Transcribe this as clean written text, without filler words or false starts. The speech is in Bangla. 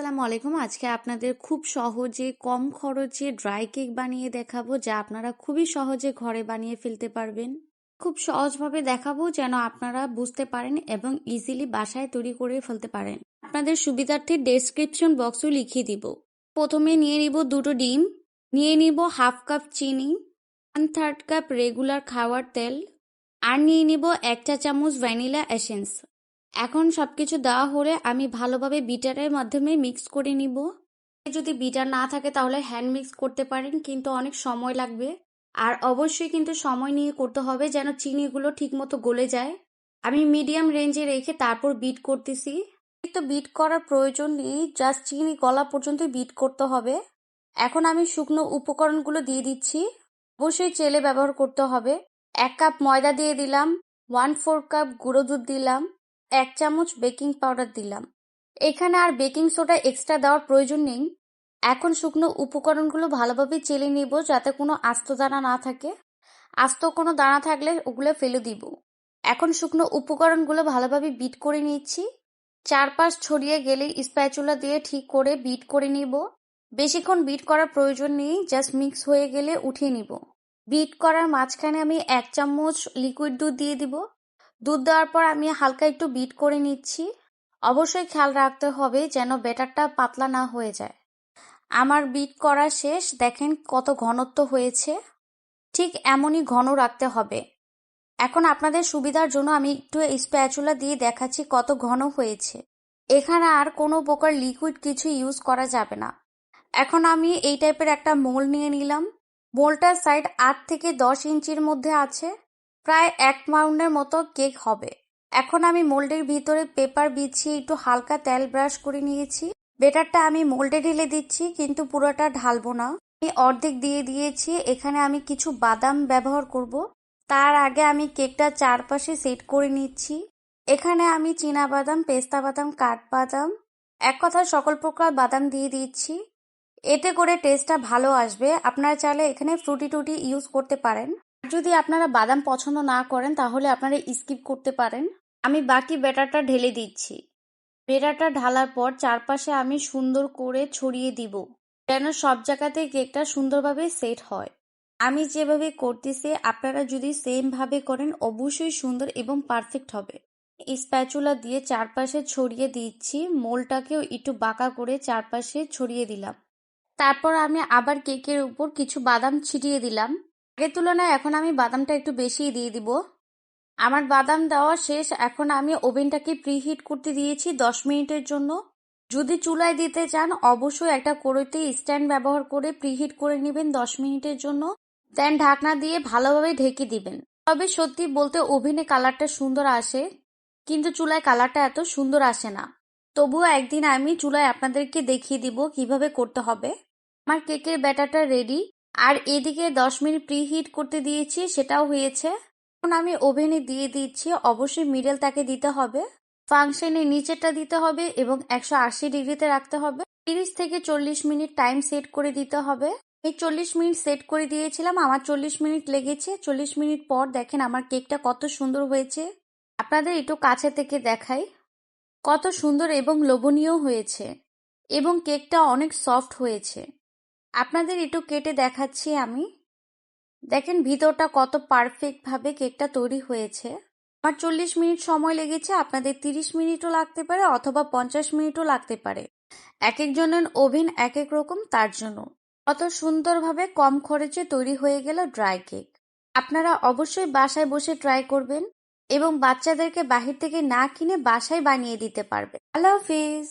আসসালামু আলাইকুম। আজকে আপনাদের খুব সহজে কম খরচে ড্রাই কেক বানিয়ে দেখাবো, যা আপনারা খুবই সহজে ঘরে বানিয়ে ফেলতে পারবেন। খুব সহজভাবে দেখাবো যেন আপনারা বুঝতে পারেন এবং ইজিলি বাসায় তৈরি করে ফেলতে পারেন। আপনাদের সুবিধার্থে ডেসক্রিপশন বক্সও লিখিয়ে দিব। প্রথমে নিয়ে নিব 2টো ডিম, নিয়ে নিব হাফ কাপ চিনি, 1/3 কাপ রেগুলার খাওয়ার তেল, আর নিয়ে নিব 1 চা চামচ ভ্যানিলা এসেন্স। এখন সবকিছু দেওয়া হলে আমি ভালোভাবে বিটারের মাধ্যমে মিক্স করে নিব। যদি বিটার না থাকে তাহলে হ্যান্ড মিক্স করতে পারেন, কিন্তু অনেক সময় লাগবে। আর অবশ্যই কিন্তু সময় নিয়ে করতে হবে যেন চিনিগুলো ঠিকমতো গলে যায়। আমি মিডিয়াম রেঞ্জে রেখে তারপর বিট করতেছি। তো বিট করার প্রয়োজন নেই, জাস্ট চিনি গলা পর্যন্ত বিট করতে হবে। এখন আমি শুকনো উপকরণগুলো দিয়ে দিচ্ছি। অবশ্যই চেলে ব্যবহার করতে হবে। 1 কাপ ময়দা দিয়ে দিলাম, 1/4 কাপ গুঁড়ো দুধ দিলাম, 1 চামচ বেকিং পাউডার দিলাম। এখানে আর বেকিং সোডা এক্সট্রা দেওয়ার প্রয়োজন নেই। এখন শুকনো উপকরণগুলো ভালোভাবে চেলে নিব যাতে কোনো আস্ত দানা না থাকে। আস্ত কোনো দানা থাকলে ওগুলো ফেলে দিব। এখন শুকনো উপকরণগুলো ভালোভাবে বিট করে নিচ্ছি। চারপাশ ছড়িয়ে গেলে স্প্যাচুলা দিয়ে ঠিক করে বিট করে নিব। বেশিক্ষণ বিট করার প্রয়োজন নেই, জাস্ট মিক্স হয়ে গেলে উঠিয়ে নিব। বিট করার মাঝখানে আমি 1 চামচ লিকুইড দুধ দিয়ে দিব। দুধ দেওয়ার পর আমি হালকা একটু বিট করে নিচ্ছি। অবশ্যই খেয়াল রাখতে হবে যেন ব্যাটারটা পাতলা না হয়ে যায়। আমার বিট করা শেষ, দেখেন কত ঘনত্ব হয়েছে। ঠিক এমনই ঘন রাখতে হবে। এখন আপনাদের সুবিধার জন্য আমি একটু স্প্যাচুলা দিয়ে দেখাচ্ছি কত ঘন হয়েছে। এখানে আর কোনো প্রকার লিকুইড কিছু ইউজ করা যাবে না। এখন আমি এই টাইপের একটা মোল্ড নিয়ে নিলাম। মোল্ডটার সাইড 8 থেকে 10 ইঞ্চির মধ্যে আছে। প্রায় 1 পাউন্ডের মতো কেক হবে। এখন আমি মোল্ডের ভিতরে পেপার বিছিয়ে একটু হালকা তেল ব্রাশ করে নিয়েছি। বেটারটা আমি মোল্ডে ঢেলে দিচ্ছি, কিন্তু পুরোটা ঢালবো না। আমি অর্ধেক দিয়ে দিয়েছি। এখানে আমি কিছু বাদাম ব্যবহার করব। তার আগে আমি কেকটা চারপাশে সেট করে নিচ্ছি। এখানে আমি চীনা বাদাম, পেস্তা বাদাম, কাঠবাদাম, এক কথায় সকল প্রকার বাদাম দিয়ে দিচ্ছি। এতে করে টেস্টটা ভালো আসবে। আপনারা চাইলে এখানে ফ্রুটি টুটি ইউজ করতে পারেন। যদি আপনারা বাদাম পছন্দ না করেন তাহলে আপনারা স্কিপ করতে পারেন। আমি বাকি ব্যাটারটা ঢেলে দিচ্ছি। ব্যাটারটা ঢালার পর চারপাশে আমি সুন্দর করে ছড়িয়ে দিব যেন সব জায়গাতে কেকটা সুন্দরভাবে সেট হয়। আমি যেভাবে করতেছি আপনারা যদি সেম ভাবে করেন অবশ্যই সুন্দর এবং পারফেক্ট হবে। স্প্যাচুলা দিয়ে চারপাশে ছড়িয়ে দিচ্ছি। মোলটাকেও একটু বাঁকা করে চারপাশে ছড়িয়ে দিলাম। তারপর আমি আবার কেকের উপর কিছু বাদাম ছিটিয়ে দিলাম। আগের তুলনায় এখন আমি বাদামটা একটু বেশি দিয়ে দিব। আমার বাদাম দেওয়া শেষ। এখন আমি ওভেনটাকে প্রিহিট করতে দিয়েছি 10 মিনিটের জন্য। যদি চুলায় দিতে চান অবশ্যই একটা কড়াইতে স্ট্যান্ড ব্যবহার করে প্রিহিট করে নেবেন 10 মিনিটের জন্য। দেন ঢাকনা দিয়ে ভালোভাবে ঢেকে দিবেন। তবে সত্যি বলতে ওভেনে কালারটা সুন্দর আসে, কিন্তু চুলায় কালারটা এত সুন্দর আসে না। তবুও একদিন আমি চুলায় আপনাদেরকে দেখিয়ে দিব কিভাবে করতে হবে। আমার কেকের ব্যাটারটা রেডি। আর এদিকে 10 মিনিট প্রিহিট করতে দিয়েছি, সেটাও হয়েছে। এখন আমি ওভেনে দিয়ে দিচ্ছি। অবশ্যই মিডল তাকে দিতে হবে, ফাংশনের নিচেরটা দিতে হবে এবং 180 ডিগ্রিতে রাখতে হবে। 30 থেকে 40 মিনিট টাইম সেট করে দিতে হবে। এই 40 মিনিট সেট করে দিয়েছিলাম, আমার 40 মিনিট লেগেছে। 40 মিনিট পর দেখেন আমার কেকটা কত সুন্দর হয়েছে। আপনাদের একটু কাছে থেকে দেখাই, কত সুন্দর এবং লোভনীয় হয়েছে এবং কেকটা অনেক সফট হয়েছে। আপনাদের একটু কেটে দেখাচ্ছি আমি। দেখেন ভিতরটা কত পারফেক্ট ভাবে কেকটা তৈরি হয়েছে। আমার 40 মিনিট সময় লেগেছে, আপনাদের 30 মিনিটও লাগতে পারে অথবা 50 মিনিটও লাগতে পারে। এক একজনের ওভেন এক এক রকম, তার জন্য কত সুন্দরভাবে কম খরচে তৈরি হয়ে গেল ড্রাই কেক। আপনারা অবশ্যই বাসায় বসে ট্রাই করবেন এবং বাচ্চাদেরকে বাহির থেকে না কিনে বাসায় বানিয়ে দিতে পারবে। আল্লাহ হাফিজ।